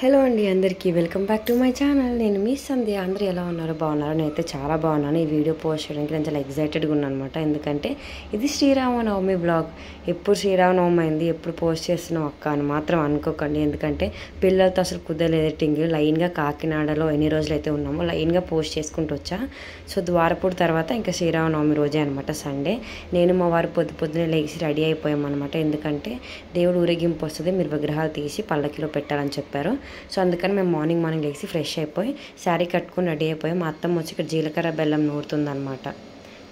Hello అండి అందరికీ welcome back to my channel. నేను మీ సంధ్య. అందరూ ఎలా ఉన్నారు? బాగున్నారు? నేనైతే చాలా బాగున్నాను. ఈ వీడియో పోస్ట్ చేయడానికి నేను చాలా ఎక్సైటెడ్గా ఉన్నాను అనమాట. ఎందుకంటే ఇది శ్రీరామనవమి బ్లాగ్. ఎప్పుడు శ్రీరామనవమి అయింది, ఎప్పుడు పోస్ట్ చేస్తున్నావు అక్క అని మాత్రం అనుకోకండి. ఎందుకంటే పిల్లలతో అసలు కుదరలేదు ఎడిటింగ్. లైన్గా కాకినాడలో ఎన్ని రోజులు అయితే ఉన్నామో లైన్గా పోస్ట్ చేసుకుంటూ వచ్చా. సో ద్వారపూడి తర్వాత ఇంకా శ్రీరామనవమి రోజే అనమాట, సండే. నేను మా వారు పొద్దున్నే లేచి రెడీ అయిపోయామన్నమాట. ఎందుకంటే దేవుడు ఊరేగింపు వస్తుంది, మీరు విగ్రహాలు తీసి పల్లకిలో పెట్టాలని చెప్పారు. సో అందుకని మేము మార్నింగ్ లేచి ఫ్రెష్ అయిపోయి శారీ కట్టుకుని రెడీ అయిపోయి మా అత్తమ్మ వచ్చి ఇక్కడ జీలకర్ర బెల్లం నూరుతుందనమాట.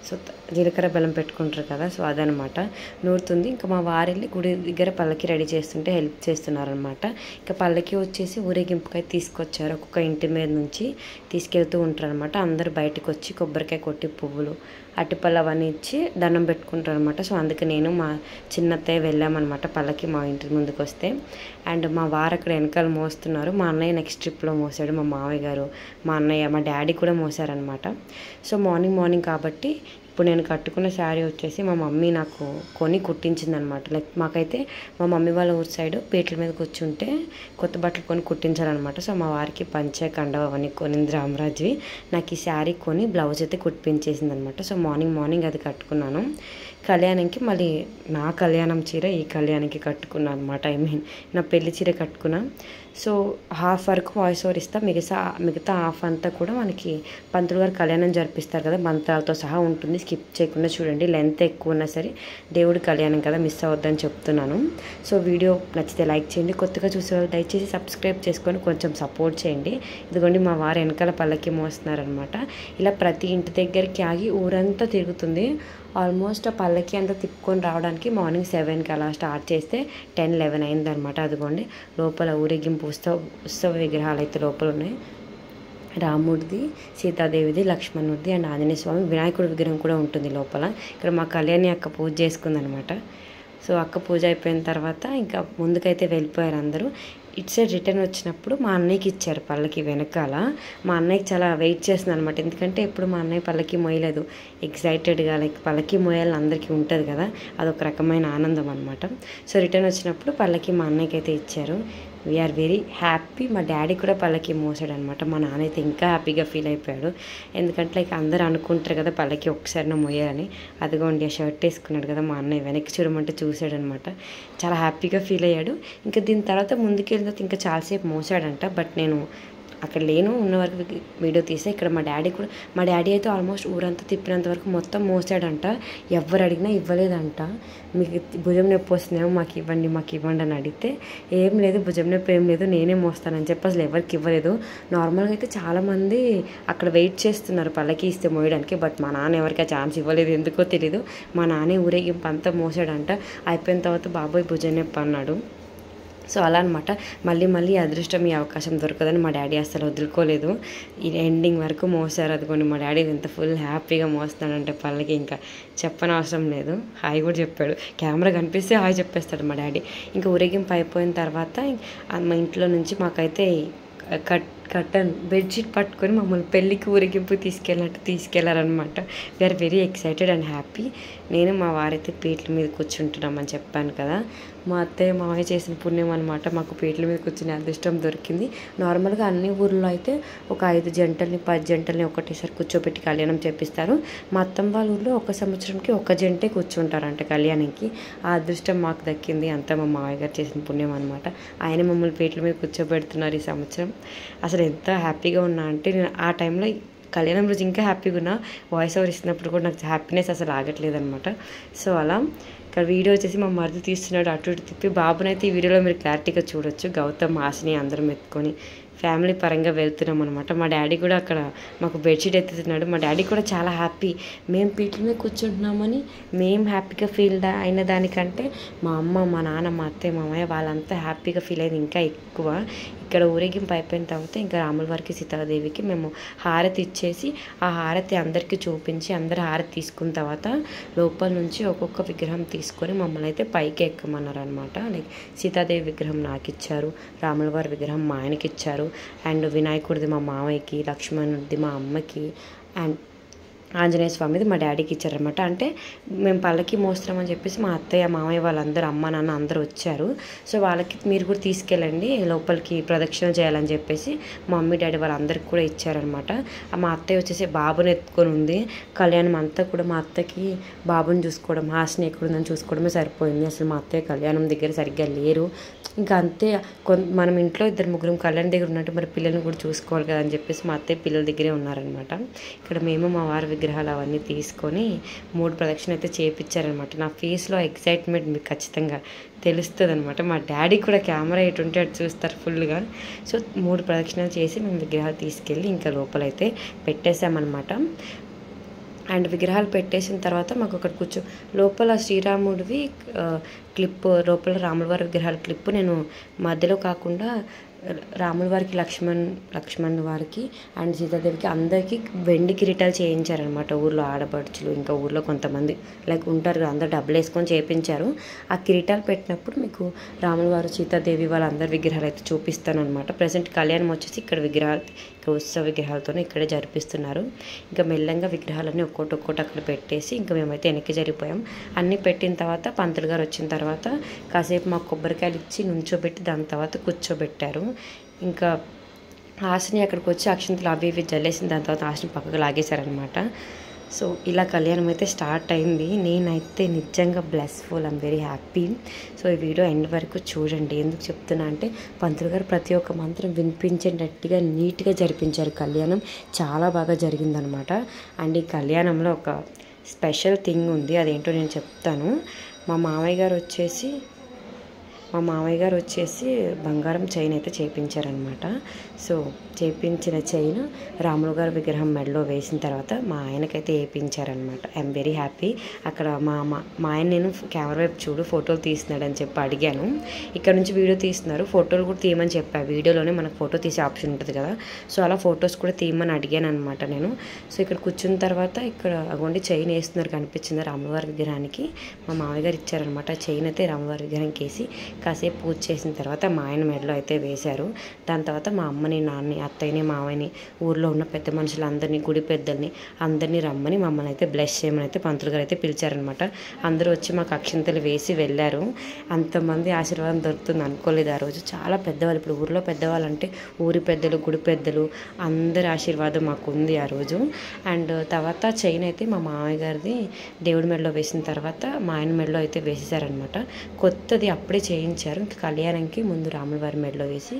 సో జీలకర్ర బెల్లం పెట్టుకుంటారు కదా, సో అదనమాట నూరుతుంది. ఇంకా మా వారెళ్ళి గుడి దగ్గర పల్లకి రెడీ చేస్తుంటే హెల్ప్ చేస్తున్నారనమాట. ఇంకా పల్లకి వచ్చేసి ఊరేగింపుకాయ తీసుకొచ్చారు, ఒక్కొక్క ఇంటి మీద నుంచి తీసుకెళ్తూ ఉంటారు అనమాట. అందరు బయటకు వచ్చి కొబ్బరికాయ కొట్టి పువ్వులు అట్టిపళ్ళు అవన్నీ ఇచ్చి దండం పెట్టుకుంటారు అనమాట. సో అందుకే నేను మా చిన్నత్తయ్య వెళ్ళామన్నమాట పల్లకి మా ఇంటి ముందుకు వస్తే. అండ్ మా వారు అక్కడ వెనకాల మోస్తున్నారు. మా అన్నయ్య నెక్స్ట్ ట్రిప్లో మోసాడు, మా మావయ్య గారు, మా అన్నయ్య, మా డాడీ కూడా మోసారనమాట. సో మార్నింగ్ కాబట్టి ఇప్పుడు నేను కట్టుకున్న శారీ వచ్చేసి మా మమ్మీ నాకు కొని కుట్టించిందనమాట. లైక్ మాకైతే మా మమ్మీ వాళ్ళ ఊరి సైడ్ పీటల మీద కూర్చుంటే కొత్త బట్టలు కొని కుట్టించాలన్నమాట. సో మా వారికి పంచె కండవ అవన్నీ కొనింది రామరాజ్వి. నాకు ఈ శారీ కొని బ్లౌజ్ అయితే కుట్టించేసింది అనమాట. సో మార్నింగ్ అది కట్టుకున్నాను. కళ్యాణంకి మళ్ళీ నా కళ్యాణం చీర ఈ కళ్యాణంకి కట్టుకున్నాను అనమాట. నా పెళ్లి చీర కట్టుకున్నా. సో హాఫ్ వరకు వాయిస్ ఓవర్ ఇస్తా, మిగతా హాఫ్ అంతా కూడా మనకి పంతులు గారు కళ్యాణం జరిపిస్తారు కదా, మంత్రాలతో సహా ఉంటుంది. స్కిప్ చేయకుండా చూడండి. లెంత్ ఎక్కువ ఉన్నా సరే దేవుడి కళ్యాణం కదా, మిస్ అవ్వద్దని చెప్తున్నాను. సో వీడియో నచ్చితే లైక్ చేయండి, కొత్తగా చూసేవాళ్ళు దయచేసి సబ్స్క్రైబ్ చేసుకొని కొంచెం సపోర్ట్ చేయండి. ఇదిగోండి మా వారు వెనకాల పల్లకి మోస్తున్నారనమాట. ఇలా ప్రతి ఇంటి దగ్గరికి ఆగి ఊరంతా తిరుగుతుంది. ఆల్మోస్ట్ ఆ పల్లకి అంతా తిప్పుకొని రావడానికి మార్నింగ్ 7కి అలా స్టార్ట్ చేస్తే 10-11 అయిందనమాట. అదిగోండి లోపల ఊరేగింపు ఉత్సవ విగ్రహాలు అయితే లోపల ఉన్నాయి. రాముడిది, సీతాదేవిది, లక్ష్మణుడిది అండ్ ఆంజనేయ స్వామి, వినాయకుడి విగ్రహం కూడా ఉంటుంది లోపల. ఇక్కడ మా కళ్యాణి అక్క పూజ చేసుకుందనమాట. సో అక్క పూజ అయిపోయిన తర్వాత ఇంకా ముందుకైతే వెళ్ళిపోయారు అందరూ. ఇటు సైడ్ రిటర్న్ వచ్చినప్పుడు మా అన్నయ్యకి ఇచ్చారు పల్లకి వెనకాల. మా అన్నయ్యకి చాలా వెయిట్ చేస్తుంది అనమాట. ఎందుకంటే ఎప్పుడు మా అన్నయ్య పల్లకి మోయలేదు. ఎక్సైటెడ్గా లైక్ పల్లకి మోయాలని అందరికీ ఉంటుంది కదా, అదొక రకమైన ఆనందం అనమాట. సో రిటర్న్ వచ్చినప్పుడు పల్లకి మా అన్నయ్యకి అయితే ఇచ్చారు. We are very happy. మా డాడీ కూడా పల్లకి మోసాడు అనమాట. మా నాన్న అయితే ఇంకా హ్యాపీగా ఫీల్ అయిపోయాడు. ఎందుకంటే లైక్ అందరూ అనుకుంటారు కదా పల్లకి ఒకసారి మోయాలని. అదిగోండి ఆ షర్ట్ వేసుకున్నాడు కదా మా అన్నయ్య, వెనక్కి చూడమంటే చూసాడు అనమాట. చాలా హ్యాపీగా ఫీల్ అయ్యాడు. ఇంకా దీని తర్వాత ముందుకెళ్ళిన తర్వాత ఇంకా చాలాసేపు మోసాడంట. బట్ నేను అక్కడ లేను, ఉన్న వరకు వీడియో తీసా. ఇక్కడ మా డాడీ అయితే ఆల్మోస్ట్ ఊరంతా తిప్పినంత వరకు మొత్తం మోసాడంట. ఎవరు అడిగినా ఇవ్వలేదంట. మీకు భుజం నొప్పి వస్తుందేమో మాకు ఇవ్వండి అని అడిగితే ఏం లేదు, భుజం నొప్పి ఏం లేదు, నేనే మోస్తానని చెప్పి అసలు ఎవరికి ఇవ్వలేదు. నార్మల్గా అయితే చాలామంది అక్కడ వెయిట్ చేస్తున్నారు పల్లకి ఇస్తే మోయడానికి. బట్ మా నాన్న ఎవరికి ఆ ఛాన్స్ ఇవ్వలేదు, ఎందుకో తెలీదు. మా నాన్నే ఊరేగింపు అంతా మోసాడంట. అయిపోయిన తర్వాత బాబోయ్ భుజం నొప్పి అన్నాడు. సో అలా అనమాట. మళ్ళీ అదృష్టం, ఈ అవకాశం దొరకదని మా డాడీ అసలు వదులుకోలేదు. ఈ ఎండింగ్ వరకు మోసారు. అదిగోండి మా డాడీ ఎంత ఫుల్ హ్యాపీగా మోస్తున్నాడంటే పల్లకి ఇంకా చెప్పనవసరం లేదు. హాయ్ కూడా చెప్పాడు. కెమెరా కనిపిస్తే హాయ్ చెప్పేస్తాడు మా డాడీ. ఇంకా ఊరేగింపు అయిపోయిన తర్వాత మా ఇంట్లో నుంచి మాకైతే కర్టన్ బెడ్షీట్ పట్టుకొని మమ్మల్ని పెళ్ళికి ఊరేగింపు తీసుకెళ్లారనమాట. We're very excited and happy. నేను మా వారైతే పీటల మీద కూర్చుంటున్నామని చెప్పాను కదా, మా అత్తయ్య మావయ్య చేసిన పుణ్యం అనమాట. మాకు పీటల మీద కూర్చునే అదృష్టం దొరికింది. నార్మల్గా అన్ని ఊర్లో అయితే ఒక 5 జంటల్ని 10 జంటల్ని ఒకటేసారి కూర్చోబెట్టి కళ్యాణం చేపిస్తారు. మా అత్తమ్మ వాళ్ళ ఊళ్ళో ఒక సంవత్సరంకి ఒక జంటే కూర్చుంటారంట కళ్యాణంకి. ఆ అదృష్టం మాకు దక్కింది. అంతా మా మావయ్య గారు చేసిన పుణ్యం అనమాట. ఆయన మమ్మల్ని పీటల మీద కూర్చోబెడుతున్నారు ఈ సంవత్సరం. అసలు ఎంత హ్యాపీగా ఉన్నా అంటే నేను ఆ టైంలో కళ్యాణం రోజు ఇంకా హ్యాపీగా ఉన్నా. వాయిస్ ఓవర్ ఇస్తున్నప్పుడు కూడా నాకు హ్యాపీనెస్ అసలు ఆగట్లేదు అనమాట. సో అలా ఇక్కడ వీడియో వచ్చేసి మా మరిది తీస్తున్నాడు, అటు ఇటు తిప్పి. బాబునైతే ఈ వీడియోలో మీరు క్లారిటీగా చూడొచ్చు. గౌతమ్ హాసిని అందరం ఎత్తుకొని ఫ్యామిలీ పరంగా వెళ్తున్నాం అనమాట. మా డాడీ కూడా అక్కడ మాకు బెడ్షీట్ ఎత్తుతున్నాడు. మా డాడీ కూడా చాలా హ్యాపీ. మేము పీటల మీద కూర్చుంటున్నామని మేము హ్యాపీగా ఫీల్ అయిన దానికంటే మా అమ్మ, మా నాన్న, మా అత్తయ్య, మామయ్య వాళ్ళంతా హ్యాపీగా ఫీల్ అయింది ఇంకా ఎక్కువ. ఇక్కడ ఊరేగింపు అయిపోయిన తర్వాత ఇంకా రాముల వారికి, సీతాదేవికి మేము హారతి ఇచ్చేసి ఆ హారతి అందరికీ చూపించి అందరు హారతి తీసుకున్న తర్వాత లోపల నుంచి ఒక్కొక్క విగ్రహం తీసుకొని మమ్మల్ని అయితే పైకి ఎక్కమన్నారు అనమాట. లైక్ సీతాదేవి విగ్రహం నాకు ఇచ్చారు, రాముల వారి విగ్రహం మా ఆయనకి ఇచ్చారు, అండ్ వినాయకుడిది మా మామయ్యకి, లక్ష్మణుడిది మా అమ్మకి, అండ్ ఆంజనేయ స్వామిది మా డాడీకి ఇచ్చారనమాట. అంటే మేము పల్లకి మోస్తామని చెప్పేసి మా అత్తయ్య మామయ్య వాళ్ళందరూ అమ్మ నాన్న అందరూ వచ్చారు. సో వాళ్ళకి మీరు కూడా తీసుకెళ్ళండి లోపలికి ప్రదక్షిణ చేయాలని చెప్పేసి మా మమ్మీ డాడీ వాళ్ళందరికీ కూడా ఇచ్చారనమాట. మా అత్తయ్య వచ్చేసి బాబుని ఎత్తుకొని ఉంది. కళ్యాణం అంతా కూడా మా అత్తకి బాబుని చూసుకోవడం, హాస్ని ఎక్కడుందని చూసుకోవడమే సరిపోయింది. అసలు మా అత్తయ్య కళ్యాణం దగ్గర సరిగ్గా లేరు. ఇంకా అంతే, మనం ఇంట్లో 2-3 కళ్యాణం దగ్గర ఉన్నట్టు మరి పిల్లల్ని కూడా చూసుకోవాలి కదా అని చెప్పేసి మా అత్తయ్య పిల్లల దగ్గరే ఉన్నారనమాట. ఇక్కడ మేము మా వారి విగ్రహాలు అవన్నీ తీసుకొని 3 ప్రదక్షిణ అయితే చేయించారనమాట. నా ఫేస్లో ఎక్సైట్మెంట్ మీకు ఖచ్చితంగా తెలుస్తుంది అనమాట. మా డాడీ కూడా కెమెరా ఎటుంటే అటు చూస్తారు ఫుల్గా. సో 3 ప్రదక్షిణలు చేసి మేము విగ్రహాలు తీసుకెళ్ళి ఇంకా లోపలైతే పెట్టేసామన్నమాట. అండ్ విగ్రహాలు పెట్టేసిన తర్వాత మాకు అక్కడ లోపల శ్రీరాముడివి క్లిప్, లోపల రాముల వారి విగ్రహాల క్లిప్పు నేను మధ్యలో కాకుండా రాముల వారికి లక్ష్మణ్ వారికి అండ్ సీతాదేవికి అందరికీ వెండి కిరీటాలు చేయించారనమాట. ఊర్లో ఆడపడుచులు ఇంకా ఊర్లో కొంతమంది లైక్ ఉంటారు కదా, అందరు డబ్బులు వేసుకొని చేయించారు. ఆ కిరీటాలు పెట్టినప్పుడు మీకు రాముల వారు సీతాదేవి వాళ్ళందరి విగ్రహాలు అయితే చూపిస్తాను అనమాట. ప్రజెంట్ కళ్యాణం వచ్చేసి ఇక్కడ ఉత్సవ విగ్రహాలతోనే ఇక్కడే జరిపిస్తున్నారు. ఇంకా మెల్లంగా విగ్రహాలన్నీ ఒక్కొక్కటి అక్కడ పెట్టేసి ఇంకా మేమైతే వెనక్కి జరిగిపోయాం. అన్నీ పెట్టిన తర్వాత పంతులు గారు వచ్చిన తర్వాత కాసేపు మాకు కొబ్బరికాయలు ఇచ్చి నుంచోబెట్టి దాని తర్వాత కూర్చోబెట్టారు. ఇంకా ఆశని అక్కడికి వచ్చి అక్షంతలు అవి ఇవి జల్లేసిన దాని తర్వాత ఆశని పక్కకు లాగేశారనమాట. సో ఇలా కళ్యాణం అయితే స్టార్ట్ అయింది. నేనైతే నిజంగా blissful, I'm very happy. So ఈ వీడియో ఎండ్ వరకు చూడండి. ఎందుకు చెప్తున్నా అంటే పంతులు గారు ప్రతి ఒక్క మంత్రం వినిపించేటట్టుగా నీట్గా జరిపించారు. కళ్యాణం చాలా బాగా జరిగిందనమాట. అండ్ ఈ కళ్యాణంలో ఒక స్పెషల్ థింగ్ ఉంది, అదేంటో నేను చెప్తాను. మా మామయ్య గారు వచ్చేసి బంగారం చైన్ అయితే చేయించారనమాట. సో చేయించిన చైన్ రాములు గారి విగ్రహం మెడలో వేసిన తర్వాత మా ఆయనకైతే వేయించారనమాట. I'm very happy. అక్కడ మా ఆయన నేను కెమెరా వైపు చూడు ఫోటోలు తీస్తున్నాడని చెప్పి అడిగాను. ఇక్కడ నుంచి వీడియో తీస్తున్నారు, ఫోటోలు కూడా తీయమని చెప్పాను. వీడియోలోనే మనకు ఫోటో తీసే ఆప్షన్ ఉంటుంది కదా, సో అలా ఫొటోస్ కూడా తీయమని అడిగాను అనమాట నేను. సో ఇక్కడ కూర్చున్న తర్వాత ఇక్కడ అగోండి చైన్ వేస్తున్నారు, కనిపించింది రాముల వారి విగ్రహానికి. మా మామయ్య గారు ఇచ్చారనమాట. చైన్ అయితే రాములవారి విగ్రహానికి వేసి కాసేపు పూజ చేసిన తర్వాత మా ఆయన మెడలో అయితే వేశారు. దాని తర్వాత మా అమ్మని, నాన్నని, అత్తయ్యని, మావయ్యని, ఊర్లో ఉన్న పెద్ద మనుషులందరినీ, గుడి పెద్దల్ని అందరినీ రమ్మని మమ్మల్ని అయితే బ్లెస్ చేయమని అయితే పంతులు గారు అయితే పిలిచారనమాట. అందరూ వచ్చి మాకు అక్షింతలు వేసి వెళ్ళారు. అంతమంది ఆశీర్వాదం దొరుకుతుంది అనుకోలేదు ఆ రోజు. చాలా పెద్దవాళ్ళు, ఇప్పుడు ఊరిలో పెద్దవాళ్ళు అంటే ఊరి పెద్దలు, గుడి పెద్దలు అందరి ఆశీర్వాదం మాకు ఉంది ఆ రోజు. అండ్ తర్వాత చైన్ అయితే మా మామయ్య గారిది దేవుడి మెడలో వేసిన తర్వాత మా ఆయన మెడలో అయితే వేసేసారనమాట. కొత్తది అప్పుడే చేయించారు. ఇంకా కళ్యాణంకి ముందు రాముల వారి మెడలో వేసి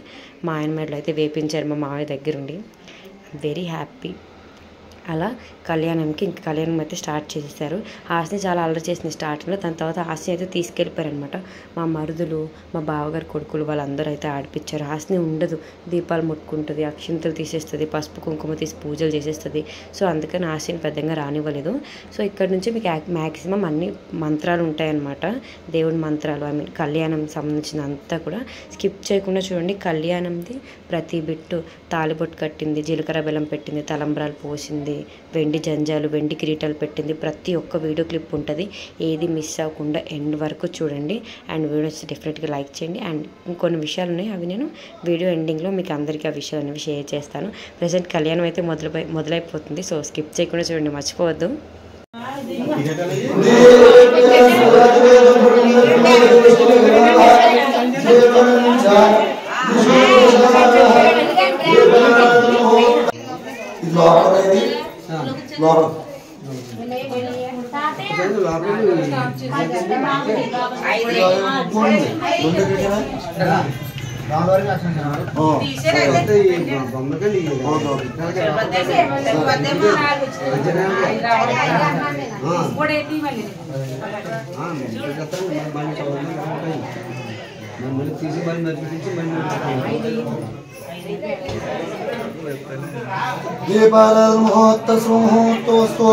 మా ఆయన మెడలో అయితే వేపించారు మా మామయ్య దగ్గరుండి. Very happy. అలా కళ్యాణంకి ఇంకా కళ్యాణం అయితే స్టార్ట్ చేసేసారు. హాస్ని చాలా అల్లరి చేసింది స్టార్టింగ్లో. దాని తర్వాత హాస్ని అయితే తీసుకెళ్ళిపోయారనమాట. మా మరుదులు, మా బావగారి కొడుకులు వాళ్ళందరూ అయితే ఆడిపించారు. హాస్ని ఉండదు, దీపాలు ముట్టుకుంటుంది, అక్షింతలు తీసేస్తుంది, పసుపు కుంకుమ తీసి పూజలు చేసేస్తుంది. సో అందుకని హాస్ని పెద్దగా రానివ్వలేదు. సో ఇక్కడ నుంచి మీకు మ్యాక్సిమం అన్ని మంత్రాలు ఉంటాయన్నమాట, దేవుడి మంత్రాలు. ఐ మీన్ కళ్యాణం సంబంధించిన అంతా కూడా స్కిప్ చేయకుండా చూడండి. కళ్యాణంది ప్రతి బిట్టు, తాలిబొట్టు కట్టింది, జీలకర్ర బెల్లం పెట్టింది, తలంబ్రాలు పోసింది, వెండి జంజాలు, వెండి కిరీటాలు పెట్టింది, ప్రతి ఒక్క వీడియో క్లిప్ ఉంటుంది. ఏది మిస్ అవ్వకుండా ఎండ్ వరకు చూడండి. అండ్ వీడియో వచ్చి డెఫినెట్గా లైక్ చేయండి. అండ్ ఇంకొన్ని విషయాలు ఉన్నాయి, అవి నేను వీడియో ఎండింగ్లో మీకు అందరికీ ఆ విషయాలు అనేవి షేర్ చేస్తాను. ప్రజెంట్ కళ్యాణం అయితే మొదలైపోతుంది. సో స్కిప్ చేయకుండా చూడండి, మర్చిపోవద్దు. ముహూర్తోస్తు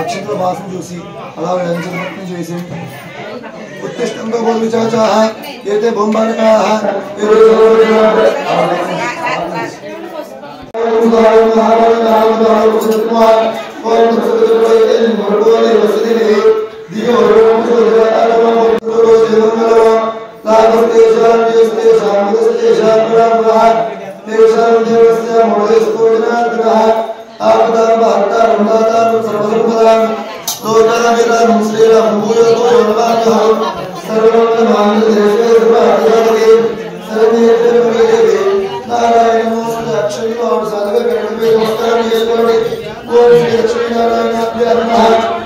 అక్షంతల వాసం చూసి అలా వ్యంజనపత్ని చేసి ఉత్తిష్టంతో బోధిచాచాః ఏతే బొంబారకాః ఆపదాం लोकाभिरामं श्रीरामं भूयो नमामः सर्वमङ्गलमाङ्गल्ये सर्वार्थसाधके शरण्ये नारायण नमोस्तुते अक्षयो साधके नमस्कारं येकोटि ओम श्री लक्ष्मी नारायणाभ्यां नमः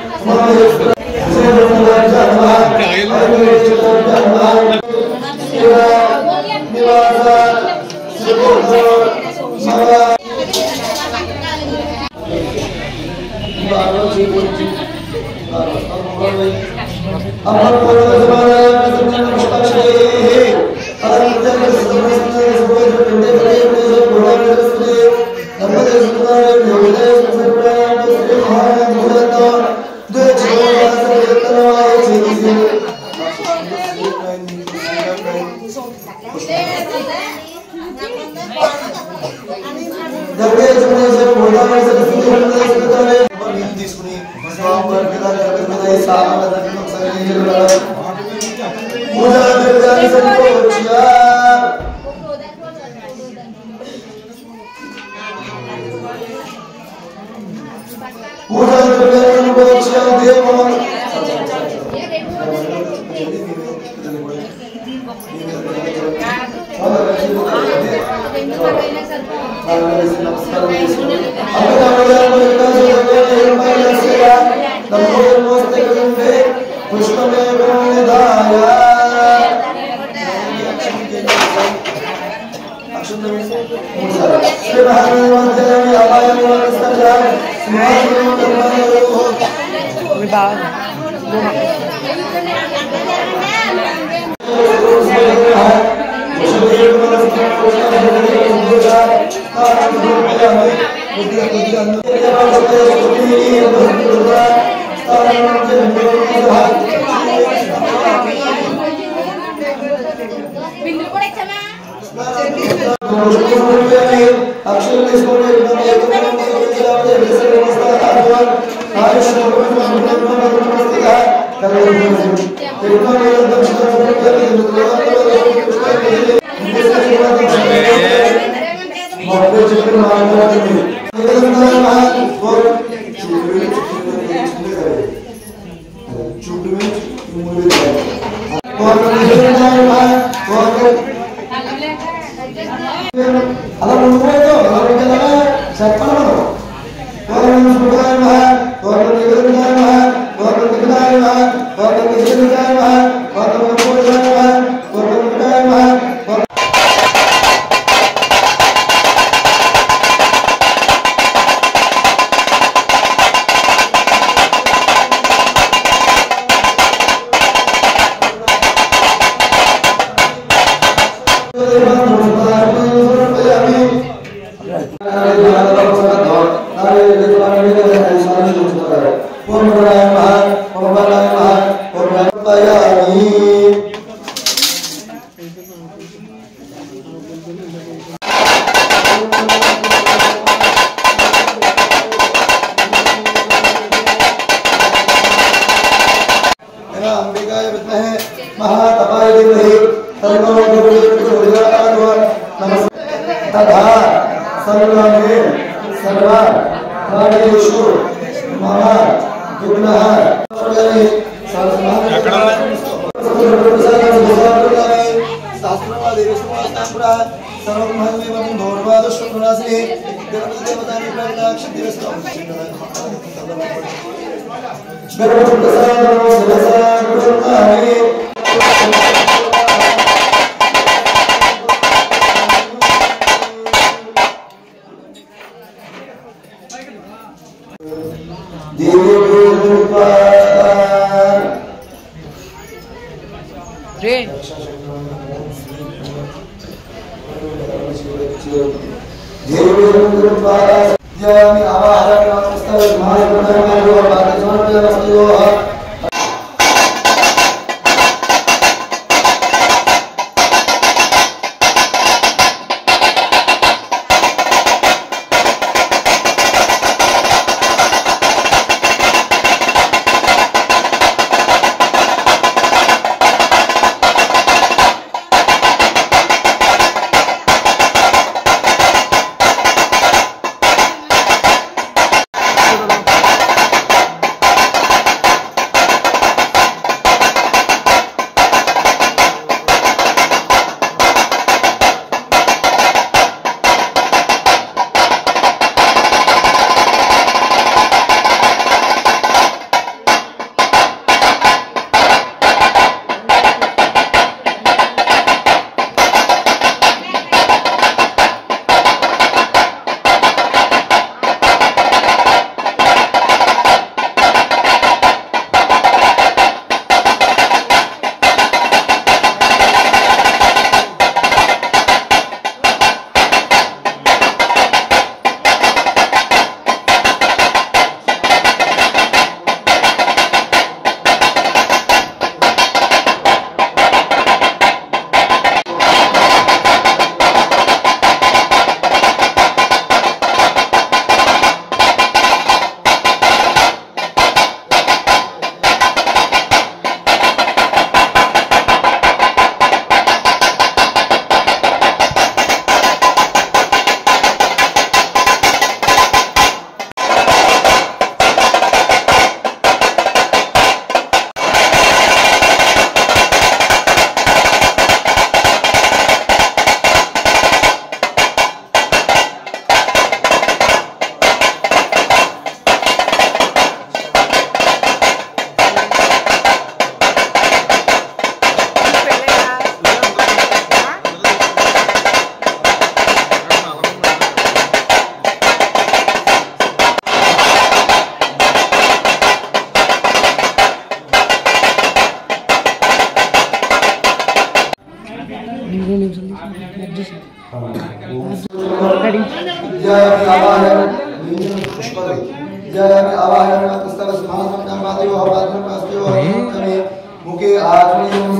मुके आत्मनियम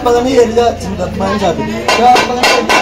पता नहीं एरिया चिंतन जाती क्या पता नहीं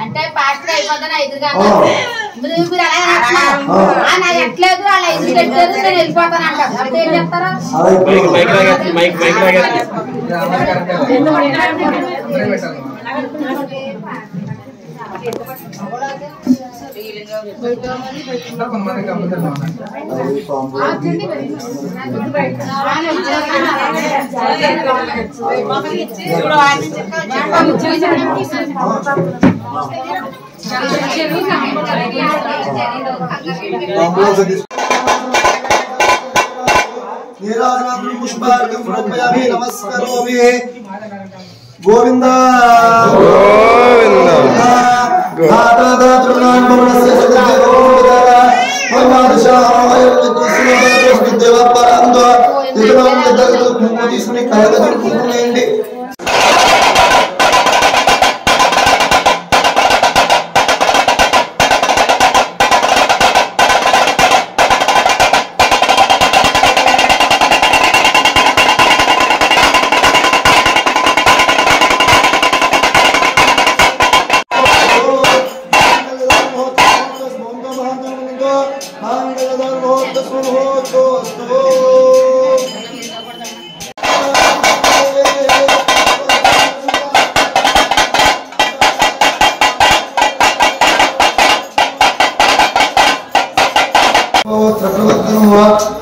అంటే పాస్ట్ అయిపోతాను 5 గంటలు మీరు అలా ఎట్లేదు అలా 5 పెట్టారు నేను వెళ్ళిపోతాను అంటారు అప్పుడు ఏం చెప్తారా गोविंद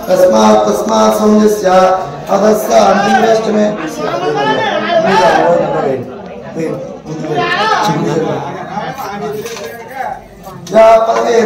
तस्मात् सौम्यस्य अधस्य अंतिमराष्ट्रमे या पदवे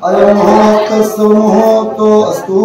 अयं मुहूर्तो अस्तु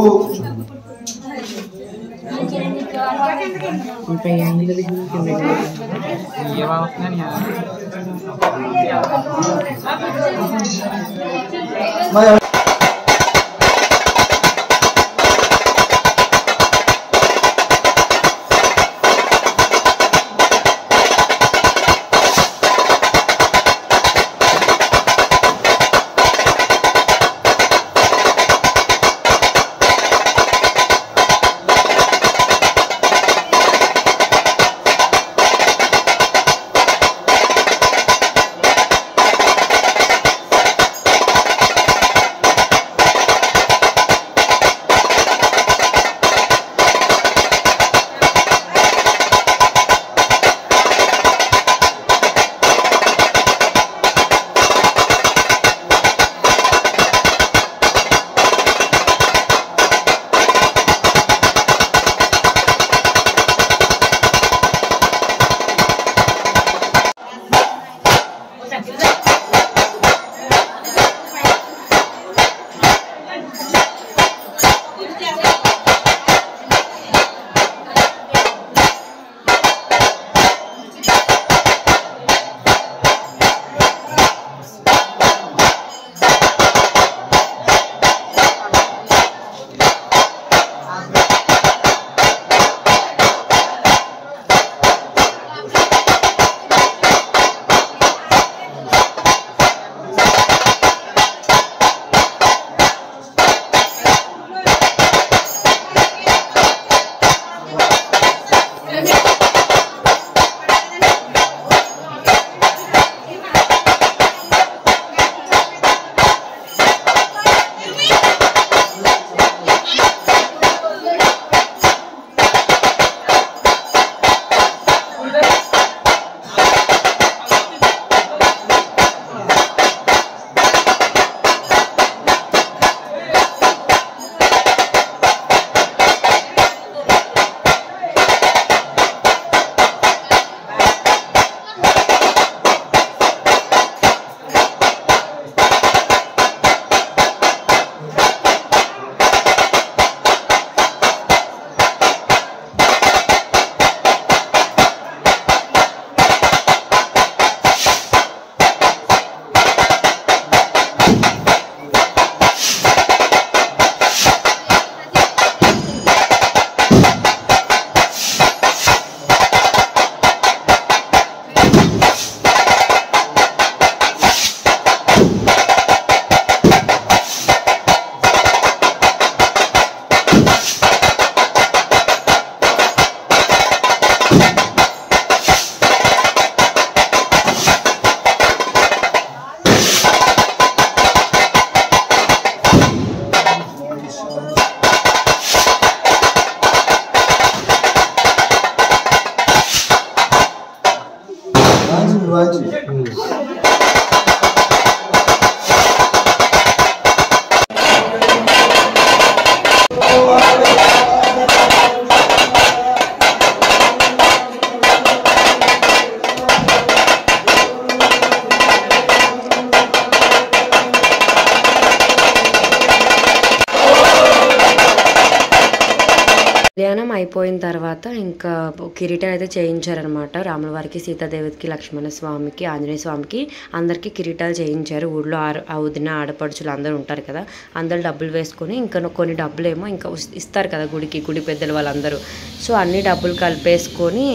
అయిపోయిన తర్వాత ఇంకా కిరీటం అయితే చేయించారనమాట. రాముల వారికి, సీతాదేవికి, లక్ష్మణ స్వామికి, ఆంజనేయ స్వామికి అందరికీ కిరీటాలు చేయించారు. ఊళ్ళో వదిన ఆడపడుచులు అందరూ ఉంటారు కదా, అందరూ డబ్బులు వేసుకొని ఇంకా కొన్ని డబ్బులు ఏమో ఇంకా ఇస్తారు కదా గుడి పెద్దలు వాళ్ళందరూ. సో అన్ని డబ్బులు కలిపేసుకొని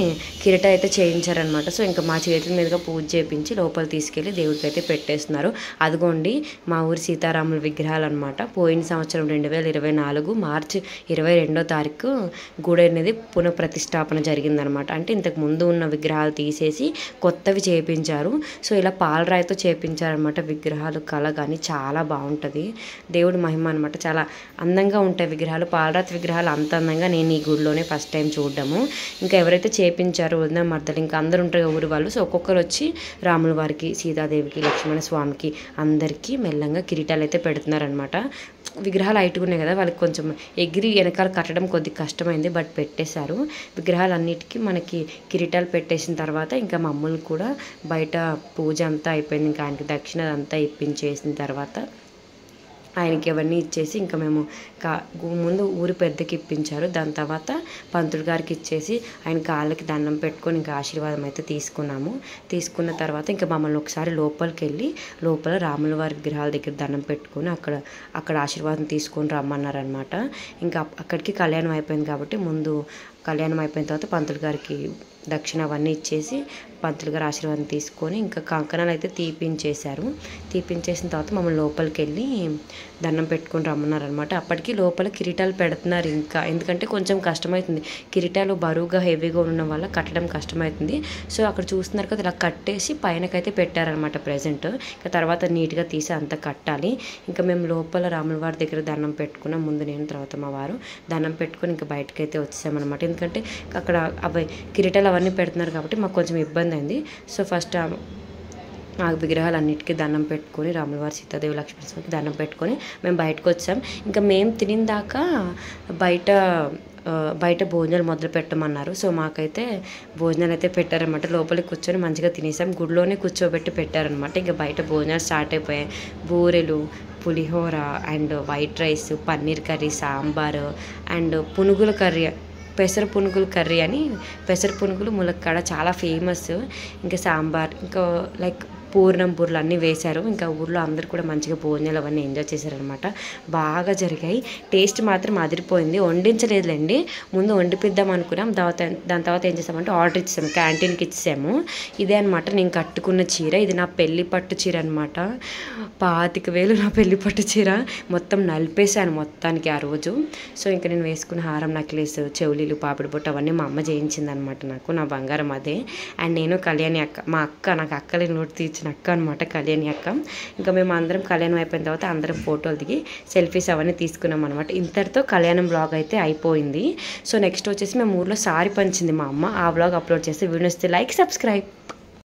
కిరీటం అయితే చేయించారనమాట. సో ఇంకా మా చేతుల మీదుగా పూజ చేయించి లోపల తీసుకెళ్ళి దేవుడికి అయితే పెట్టేస్తున్నారు. అదిగోండి మా ఊరి సీతారాముల విగ్రహాలు అనమాట. పోయిన సంవత్సరం 2024 మార్చి 22వ తారీఖు గుడి అనేది పునఃప్రతిష్టాపన జరిగిందనమాట. అంటే ఇంతకు ముందు ఉన్న విగ్రహాలు తీసేసి కొత్తవి చేయించారు. సో ఇలా పాలరాయితో చేయించారనమాట. విగ్రహాలు కళ కానీ చాలా బాగుంటుంది. దేవుడి మహిమ అనమాట. చాలా అందంగా ఉంటాయి విగ్రహాలు. పాలరాతి విగ్రహాలు అంత అందంగా నేను ఈ గుడిలోనే ఫస్ట్ టైం చూడడము. ఇంకా ఎవరైతే చేయించారో వదిన మర్దలు ఇంకా అందరూ ఉంటారు ఊరి వాళ్ళు. సో ఒక్కొక్కరు వచ్చి రాముల వారికి, సీతాదేవికి, లక్ష్మణ స్వామికి అందరికీ మెల్లంగా కిరీటాలు అయితే పెడుతున్నారనమాట. విగ్రహాలు హైట్గా ఉన్నాయి కదా, వాళ్ళకి కొంచెం ఎగిరి వెనకాల కట్టడం కొద్దిగా కష్టమైంది, బట్ పెట్టేశారు. విగ్రహాలు అన్నిటికీ మనకి కిరీటాలు పెట్టేసిన తర్వాత ఇంకా మమ్మల్ని కూడా బయట పూజ అంతా అయిపోయింది. ఇంకా ఆయనకి దక్షిణ అంతా ఇప్పించేసిన తర్వాత ఆయనకి అవన్నీ ఇచ్చేసి ఇంకా మేము ముందు ఊరి పెద్దకి ఇప్పించారు. దాని తర్వాత పంతులు గారికి ఇచ్చేసి ఆయన కాళ్ళకి దండం పెట్టుకొని ఇంకా ఆశీర్వాదం అయితే తీసుకున్నాము. తీసుకున్న తర్వాత ఇంకా మమ్మల్ని ఒకసారి లోపలికి వెళ్ళి లోపల రాముల వారి విగ్రహాల దగ్గర దండం పెట్టుకొని అక్కడ ఆశీర్వాదం తీసుకొని రమ్మన్నారనమాట. ఇంకా అక్కడికి కళ్యాణం అయిపోయింది కాబట్టి ముందు కళ్యాణం అయిపోయిన తర్వాత పంతులు గారికి దక్షిణ అవన్నీ ఇచ్చేసి పంతులు గారు ఆశీర్వాదం తీసుకొని ఇంకా కంకణాలు అయితే తీపించేశారు. తీపించేసిన తర్వాత మమ్మల్ని లోపలికి వెళ్ళి దండం పెట్టుకొని రమ్మన్నారనమాట. అప్పటికి లోపల కిరీటాలు పెడుతున్నారు ఇంకా, ఎందుకంటే కొంచెం కష్టమవుతుంది. కిరీటాలు బరువుగా హెవీగా ఉండడం వల్ల కట్టడం కష్టమవుతుంది. సో అక్కడ చూస్తున్నారు కదా ఇలా కట్టేసి పైనకైతే పెట్టారనమాట ప్రజెంట్. ఇంకా తర్వాత నీట్గా తీసి అంతా కట్టాలి. ఇంకా మేము లోపల రాముల వారి దగ్గర దండం పెట్టుకున్నాం. ముందు నేను, తర్వాత మా వారు దండం పెట్టుకొని ఇంకా బయటకైతే వచ్చేసామన్నమాట. ఎందుకంటే అక్కడ అవి కిరీటాలు అవన్నీ పెడుతున్నారు కాబట్టి మాకు కొంచెం ఇబ్బంది అయింది. సో ఫస్ట్ ఆ విగ్రహాలన్నిటికీ దండం పెట్టుకొని రాములవారి, సీతాదేవి, లక్ష్మణ స్వామికి దండం పెట్టుకొని మేము బయటకు వచ్చాం. ఇంకా మేము తినిన దాకా బయట భోజనాలు మొదలు పెట్టమన్నారు. సో మాకైతే భోజనాలు అయితే పెట్టారనమాట. లోపలికి కూర్చొని మంచిగా తినేసాం. గుడిలోనే కూర్చోబెట్టి పెట్టారనమాట. ఇంకా బయట భోజనాలు స్టార్ట్ అయిపోయాయి. బూరెలు, పులిహోర and white rice, paneer curry, sambar and పునుగుల కర్రీ, పెసర పునుగుల కర్రీ అని, పెసర పునుగులు ములక్కాడ చాలా ఫేమస్. ఇంకా సాంబార్, ఇంకా లైక్ పూర్ణం బూరెలు అన్నీ వేశారు. ఇంకా ఊర్లో అందరూ కూడా మంచిగా భోజనాలు అవన్నీ ఎంజాయ్ చేశారనమాట. బాగా జరిగాయి. టేస్ట్ మాత్రం అదిరిపోయింది. వండించలేదులేండి, ముందు వండిపిద్దాం అనుకున్నాం. దాని తర్వాత ఏం చేసామంటే ఆర్డర్ ఇచ్చాము, క్యాంటీన్కి ఇచ్చాము. ఇదే అనమాట నేను కట్టుకున్న చీర. ఇది నా పెళ్లి పట్టు చీర అనమాట. 25,000 నా పెళ్లి పట్టు చీర. మొత్తం నలిపేశాను మొత్తానికి ఆ రోజు. సో ఇంకా నేను వేసుకున్న హారం, నెక్లెస్, చెవులీలు, పాపిడి బొట్టు అవన్నీ మా అమ్మ చేయించింది అనమాట నాకు. నా బంగారం అదే. అండ్ నేను కళ్యాణి అక్క, మా అక్క, నాకు అక్కలేని నోటి తీర్చిన అక్క అనమాట, కళ్యాణి అక్క. ఇంకా మేము అందరం కళ్యాణం అయిపోయిన తర్వాత అందరం ఫోటోలు దిగి సెల్ఫీస్ అవన్నీ తీసుకున్నాం అనమాట. ఇంతటితో కళ్యాణం బ్లాగ్ అయితే అయిపోయింది. సో నెక్స్ట్ వచ్చేసి మేము ఊర్లో సారీ పంచింది మా అమ్మ. ఆ బ్లాగ్ అప్లోడ్ చేస్తే వీడియో వస్తే లైక్, సబ్స్క్రైబ్.